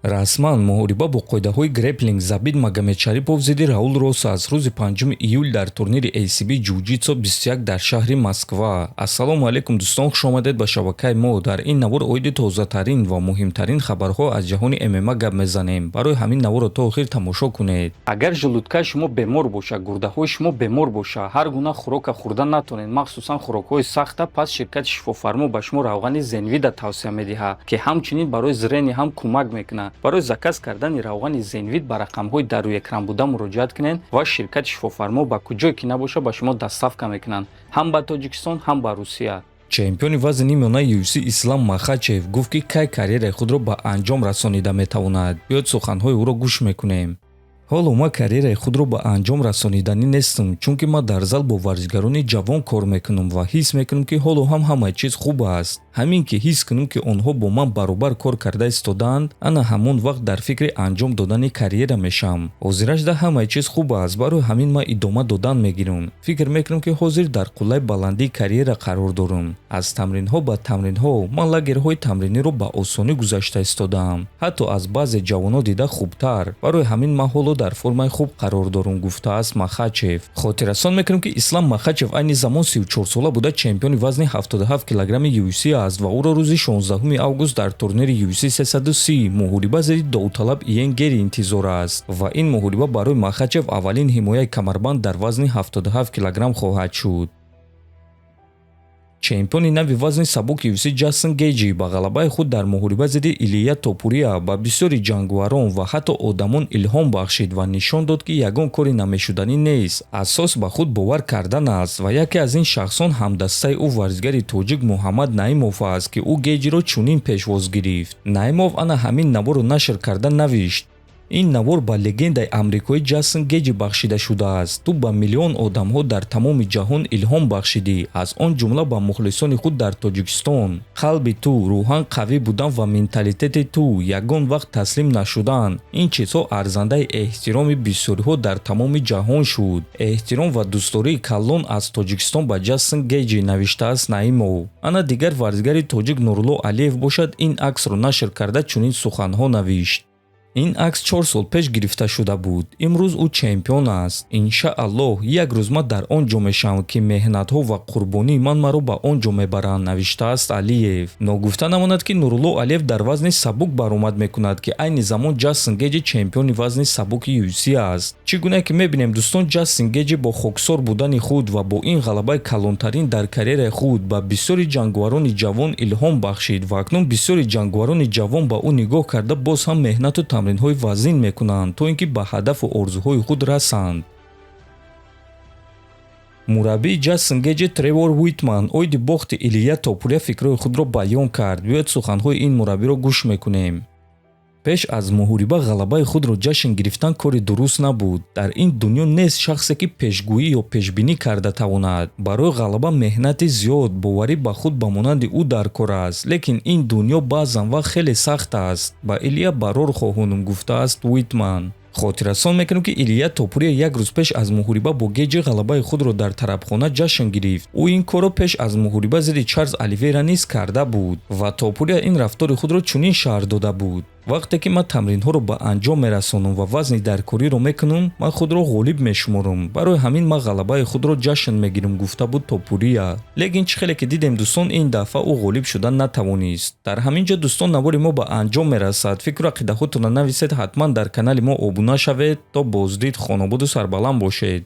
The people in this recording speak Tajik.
расман муҳориба бо қоидаҳои грэпплинг Забит Магомедшарипов зидди Раул Роса аз рӯзи 5 июл дар турнири ACB Jiu-Jitsu 21 дар шаҳри Москва. Ассалому алайкум дӯстон, хуш омадед ба шабакаи мо. Дар ин навор оиди тозатарин ва муҳимтарин хабарҳо аз ҷаҳони ММА гап мезанем. Барои ҳамин наворро то охир тамошо кунед. Агар желудкаи шумо бемор боша, гурдаҳои шумо бемор боша, ҳар гуна хӯрока хӯрда натонед, махсусан хӯрокҳои сахта, пас ширкати шифофармо ба шумо равғани Zenvida тавсия медиҳад, ки ҳамчунин барои зрени ҳам кӯмак мекунад. Барои заказ кардани равғани Zenvid ба рақамҳои дар рӯи экран буда муроҷиат кунед ва ширкати шифофармо ба куҷое ки набоша ба шумо доставка мекунанд, ҳам ба Тоҷикистон, ҳам ба Русия. чемпиони вазни миёнаи UFC Ислам Махачев гуфт ки кай карьераи худро ба анҷом расонида метавонад. биёд суханҳои ӯро гӯш мекунем. ҳоло ма карьераи худро ба анҷом расониданӣ нестам, чунки ма дар зал бо варзишгарони ҷавон кор мекунам ва ҳис мекунам ки ҳоло ҳамаи чиз хуб аст. ҳамин ки ҳис кунам ки онҳо бо ман баробар кор карда истодаанд, ана ҳамон вақт дар фикри анҷом додани карьера мешавам. ҳозирашда ҳамаи чиз хуб аст, барои ҳамин ма идома додан мегирам. фикр мекунам ки ҳозир дар қуллаи баландии карьера қарор дорам. аз тамринҳо ба тамринҳо ман лагерҳои тамриниро ба осонӣ гузашта истодаам, ҳатто аз баъзе ҷавонҳо дида хубтар. барои ҳамин ма ҳоло дар формаи хуб қарор дорам, гуфтааст Махачев. хотиррасон мекунам ки Ислам Махачев айни замон 34 сола буда чемпиони вазни 77 килограмми UFC аст ва ӯро рӯзи 16 август дар турнири UFC 330 муҳориба зидди Довталаб Иен Гери интизор аст ва ин муҳориба барои Махачев аввалин ҳимояи камарбанд дар вазни 77 килограмм хоҳад шуд. чемпиони нави вазни сабук UFC Ҷастин Гейҷи ба ғалабаи худ дар муҳориба зидди Илия Топурия ба бисёри ҷангуварон ва ҳатто одамон илҳом бахшид ва нишон дод ки ягон кори намешуданӣ нест, асос ба худ бовар кардан аст ва яке аз ин шахсон ҳамдастаи ӯ варзигари тоҷик Муҳаммад Наимов аст ки ӯ Гейҷиро чунин пешвоз гирифт. Наимов ана ҳамин наворро нашр карда навишт: ин навор ба легендаи амрикоӣ Ҷастин Гейҷи бахшида шудааст. ту ба миллион одамҳо дар тамоми ҷаҳон илҳом бахшидӣ, аз он ҷумла ба мухлисони худ дар Тоҷикистон. қалби ту, рӯҳан қавӣ будан ва менталитети ту, ягон вақт таслим нашудан, ин чизҳо арзандаи эҳтироми бисёриҳо дар тамоми ҷаҳон шуд. эҳтиром ва дӯстдории калон аз Тоҷикистон ба Ҷастин Гейҷи, навиштааст Наимов. ана дигар варзигари тоҷик Нурулло Алиев бошад, ин аксро нашр карда чунин суханҳо навишт: ин акс 4 сол пеш гирифта шуда буд. имрӯз ӯ чемпион аст. иншааллоҳ як рӯз ман дар он ҷо мешавам ки меҳнатҳо ва қурбонии ман маро ба он ҷо мебаранд, навиштааст Алиев. ногуфта намонад ки Нурулло Алиев дар вазни сабук баромад мекунад ки айни замон Ҷастин Гейҷи чемпиони вазни сабуки UFC аст. чӣ гуна ки мебинем дӯстон, Ҷастин Гейҷи бо хоксор будани худ ва бо ин ғалабаи калонтарин дар карьераи худ ба бисёри ҷангуварони ҷавон илҳом бахшид ва акнун бисёри ҷангуварони ҷавон ба ӯ нигоҳ карда боз ҳам меҳнату тамринҳои вазин мекунанд то ин ки ба ҳадафу орзуҳои худ расанд. мураббии Ҷастин Гейҷи Тревор Уитман оиди бохти Илия Топурия фикрҳои худро баён кард. биёд суханҳои ин мураббиро гӯш мекунем. пеш аз муҳориба ғалабаи худро ҷашн гирифтан кори дуруст набуд. дар ин дунё нест шахсе ки пешгӯӣ ё пешбинӣ карда тавонад. барои ғалаба меҳнати зиёд, боварӣ ба худ ба монанди ӯ дар кор аст, лекин ин дунё баъзан вақт хеле сахт аст. ба Илия барор хоҳонам, гуфтааст Уитман. хотиррасон мекунам ки Илия Топурия як рӯз пеш аз муҳориба бо Гейҷи ғалабаи худро дар тарабхона ҷашн гирифт. ӯ ин корро пеш аз муҳориба зидди Чарлз Оливейра низ карда буд ва Топурия ин рафтори худро чунин шарҳ дода буд: вақте ки ман тамринҳоро ба анҷом мерасонам ва вазни даркориро мекунам, ман худро ғолиб мешуморам. барои ҳамин ман ғалабаи худро ҷашн мегирам, гуфта буд Топурия. лекин чӣ хеле ки дидем дӯстон, ин дафъа ӯ ғолиб шудан натавонист. дар ҳамин ҷо дӯстон, навори мо ба анҷом мерасад. фикру ақидаҳотонро нависед, ҳатман дар канали мо обуна шавед. то боздид, хонободу сарбаланд бошед.